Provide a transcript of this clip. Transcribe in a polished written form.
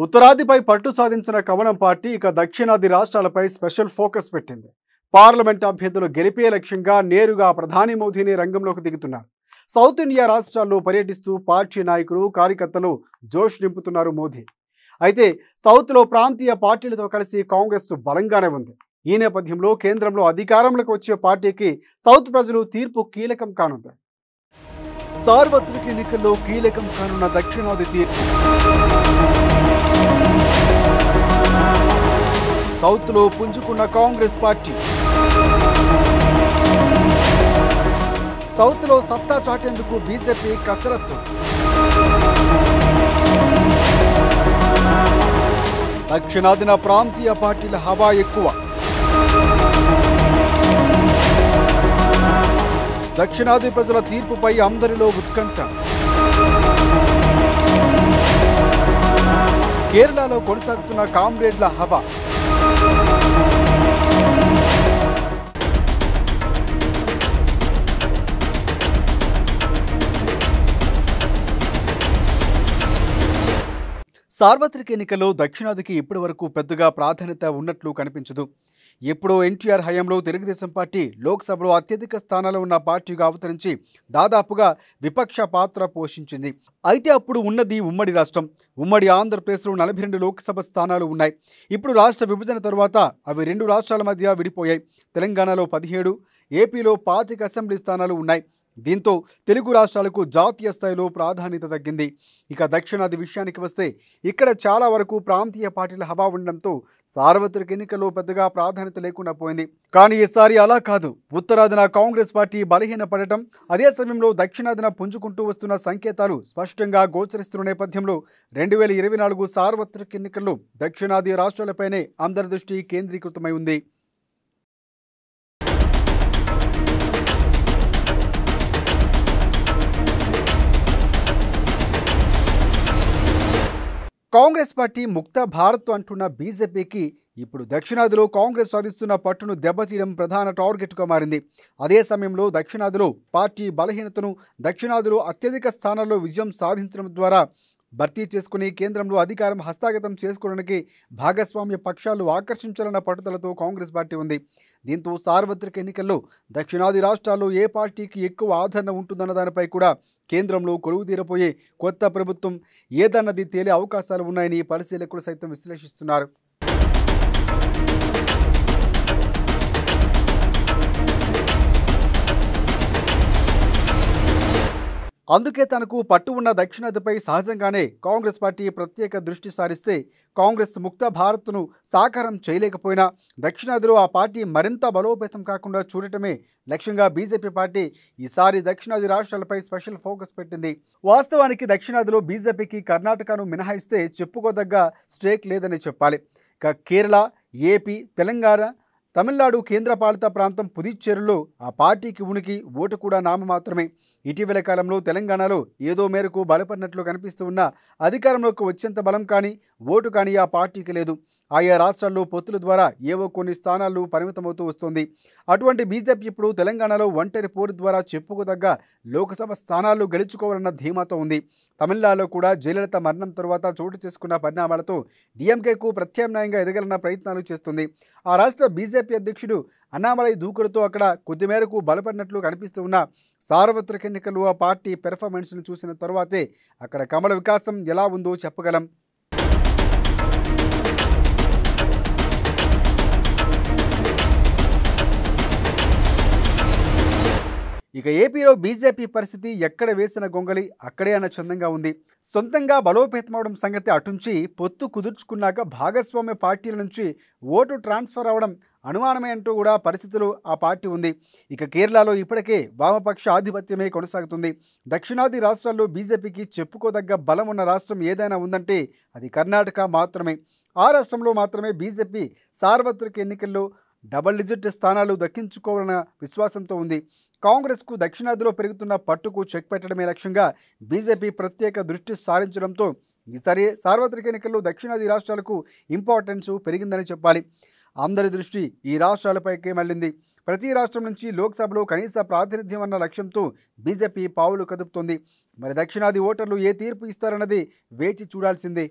ఉత్తరాదిపై పట్టు సాధించిన కమలం పార్టీ ఇక దక్షిణాది రాష్ట్రాలపై స్పెషల్ ఫోకస్ పెట్టింది. పార్లమెంట్ అభ్యర్థులు గెలిపే లక్ష్యంగా నేరుగా ప్రధాని మోదీని రంగంలోకి దిగుతున్నారు. సౌత్ ఇండియా రాష్ట్రాల్లో పర్యటిస్తూ పార్టీ నాయకులు కార్యకర్తలు జోష్ నింపుతున్నారు మోదీ. అయితే సౌత్లో ప్రాంతీయ పార్టీలతో కలిసి కాంగ్రెస్ బలంగానే ఉంది. ఈ నేపథ్యంలో కేంద్రంలో అధికారంలోకి వచ్చే పార్టీకి సౌత్ ప్రజలు తీర్పు కీలకం కానుంది. సార్వత్రిక ఎన్నికల్లో కీలకం కానున్న దక్షిణాది తీర్పు. సౌత్లో పుంజుకున్న కాంగ్రెస్ పార్టీ సౌత్లో సత్తా చాటేందుకు బీజేపీ కసరత్తు. దక్షిణాదిన ప్రాంతీయ పార్టీల హవా ఎక్కువ. దక్షిణాది ప్రజల తీర్పుపై అందరిలో ఉత్కంఠ. కేరళలో కొనసాగుతున్న కామ్రేడ్ల హవా. సార్వత్రిక ఎన్నికల్లో దక్షిణాదికి ఇప్పటి వరకు పెద్దగా ప్రాధాన్యత ఉన్నట్లు కనిపించదు. ఎప్పుడో ఎన్టీఆర్ హయాంలో తెలుగుదేశం పార్టీ లోక్సభలో అత్యధిక స్థానాలు ఉన్న పార్టీగా అవతరించి దాదాపుగా విపక్ష పాత్ర పోషించింది. అయితే అప్పుడు ఉన్నది ఉమ్మడి రాష్ట్రం. ఉమ్మడి ఆంధ్రప్రదేశ్లో 42 లోక్సభ స్థానాలు ఉన్నాయి. ఇప్పుడు రాష్ట్ర విభజన తరువాత అవి 2 రాష్ట్రాల మధ్య విడిపోయాయి. తెలంగాణలో 17, ఏపీలో 25 అసెంబ్లీ స్థానాలు ఉన్నాయి. దీంతో తెలుగు రాష్ట్రాలకు జాతీయ స్థాయిలో ప్రాధాన్యత తగ్గింది. ఇక దక్షిణాది విషయానికి వస్తే ఇక్కడ చాలా వరకు ప్రాంతీయ పార్టీల హవా ఉండడంతో సార్వత్రిక ఎన్నికల్లో పెద్దగా ప్రాధాన్యత లేకుండా పోయింది. కానీ ఈసారి అలా కాదు. ఉత్తరాదిన కాంగ్రెస్ పార్టీ బలహీనపడటం, అదే సమయంలో దక్షిణాదిన పుంజుకుంటూ వస్తున్న సంకేతాలు స్పష్టంగా గోచరిస్తున్న నేపథ్యంలో 2024 సార్వత్రిక ఎన్నికల్లో దక్షిణాది రాష్ట్రాలపైనే అందరి దృష్టి కేంద్రీకృతమై ఉంది. కాంగ్రెస్ పార్టీ ముక్త భారత్ అంటున్న బీజేపీకి ఇప్పుడు దక్షిణాదిలో కాంగ్రెస్ సాధిస్తున్న పట్టును దెబ్బతీయడం ప్రధాన టార్గెట్గా మారింది. అదే సమయంలో దక్షిణాదిలో పార్టీ బలహీనతను దక్షిణాదిలో అత్యధిక స్థానాల్లో విజయం సాధించడం ద్వారా భర్తీ చేసుకుని కేంద్రంలో అధికారం హస్తగతం చేసుకోవడానికి భాగస్వామ్య పక్షాలు ఆకర్షించాలన్న పట్టుదలతో కాంగ్రెస్ పార్టీ ఉంది. దీంతో సార్వత్రిక ఎన్నికల్లో దక్షిణాది రాష్ట్రాల్లో ఏ పార్టీకి ఎక్కువ ఆదరణ ఉంటుందన్న దానిపై కూడా కేంద్రంలో కొలువు తీరపోయే కొత్త ప్రభుత్వం ఏదన్నది తేలే అవకాశాలు ఉన్నాయని పరిశీలకులు సైతం విశ్లేషిస్తున్నారు. అందుకే తనకు పట్టు ఉన్న దక్షిణాదిపై సహజంగానే కాంగ్రెస్ పార్టీ ప్రత్యేక దృష్టి సారిస్తే కాంగ్రెస్ ముక్త భారత్ను సాకారం చేయలేకపోయినా దక్షిణాదిలో ఆ పార్టీ మరింత బలోపేతం కాకుండా చూడటమే లక్ష్యంగా బీజేపీ పార్టీ ఈసారి దక్షిణాది రాష్ట్రాలపై స్పెషల్ ఫోకస్ పెట్టింది. వాస్తవానికి దక్షిణాదిలో బీజేపీకి కర్ణాటకను మినహాయిస్తే చెప్పుకోదగ్గ స్టేక్ లేదని చెప్పాలి. ఇక కేరళ, ఏపీ, తెలంగాణ, తమిళనాడు కేంద్రపాలిత ప్రాంతం పుదుచ్చేరిలో ఆ పార్టీకి ఉనికి, ఓటు కూడా నామమాత్రమే. ఇటీవల కాలంలో తెలంగాణలో ఏదో మేరకు బలపడినట్లు కనిపిస్తూ ఉన్న అధికారంలోకి వచ్చేంత బలం కానీ ఓటు కానీ ఆ పార్టీకి లేదు. ఆయా రాష్ట్రాల్లో పొత్తుల ద్వారా ఏవో కొన్ని స్థానాలు పరిమితమవుతూ వస్తుంది. అటువంటి బీజేపీ ఇప్పుడు తెలంగాణలో ఒంటరి పోరు ద్వారా చెప్పుకోదగ్గ లోక్సభ స్థానాలు గెలుచుకోవాలన్న ధీమాతో ఉంది. తమిళనాడులో కూడా జయలలిత మరణం తరువాత చోటు చేసుకున్న పరిణామాలతో డీఎంకేకు ప్రత్యామ్నాయంగా ఎదగాలన్న ప్రయత్నాలు చేస్తుంది. ఆ రాష్ట్ర బీజేపీ అధ్యక్షుడు అన్నామలై దూకుడుతో అక్కడ కొద్ది మేరకు బలపడినట్లు కనిపిస్తూ ఉన్న సార్వత్రిక ఎన్నికల్లో ఆ పార్టీ పెర్ఫార్మెన్స్ను చూసిన తరువాతే అక్కడ కమల వికాసం ఎలా ఉందో చెప్పగలం. ఇక ఏపీలో బీజేపీ పరిస్థితి ఎక్కడ వేసిన గొంగలి అక్కడే అన్న చందంగా ఉంది. సొంతంగా బలోపేతమవడం సంగతి అటుంచి పొత్తు కుదుర్చుకున్నాక భాగస్వామ్య పార్టీల నుంచి ఓటు ట్రాన్స్ఫర్ అవడం అనుమానమే అంటూ కూడా పరిస్థితులు ఆ పార్టీ ఉంది. ఇక కేరళలో ఇప్పటికే వామపక్ష ఆధిపత్యమే కొనసాగుతుంది. దక్షిణాది రాష్ట్రాల్లో బీజేపీకి చెప్పుకోదగ్గ బలం ఉన్న రాష్ట్రం ఏదైనా ఉందంటే అది కర్ణాటక మాత్రమే. ఆ రాష్ట్రంలో మాత్రమే బీజేపీ సార్వత్రిక ఎన్నికల్లో డబుల్ డిజిట్ స్థానాలు దక్కించుకోవాలన్న విశ్వాసంతో ఉంది. కాంగ్రెస్కు దక్షిణాదిలో పెరుగుతున్న పట్టుకు చెక్ పెట్టడమే లక్ష్యంగా బీజేపీ ప్రత్యేక దృష్టి సారించడంతో ఈసారి సార్వత్రిక ఎన్నికల్లో దక్షిణాది రాష్ట్రాలకు ఇంపార్టెన్స్ పెరిగిందని చెప్పాలి. అందరి దృష్టి ఈ రాష్ట్రాలపైకే మళ్లింది. ప్రతి రాష్ట్రం నుంచి లోక్సభలో కనీస ప్రాతినిధ్యం అన్న లక్ష్యంతో బీజేపీ పావులు కదుపుతోంది. మరి దక్షిణాది ఓటర్లు ఏ తీర్పు ఇస్తారన్నది వేచి చూడాల్సిందే.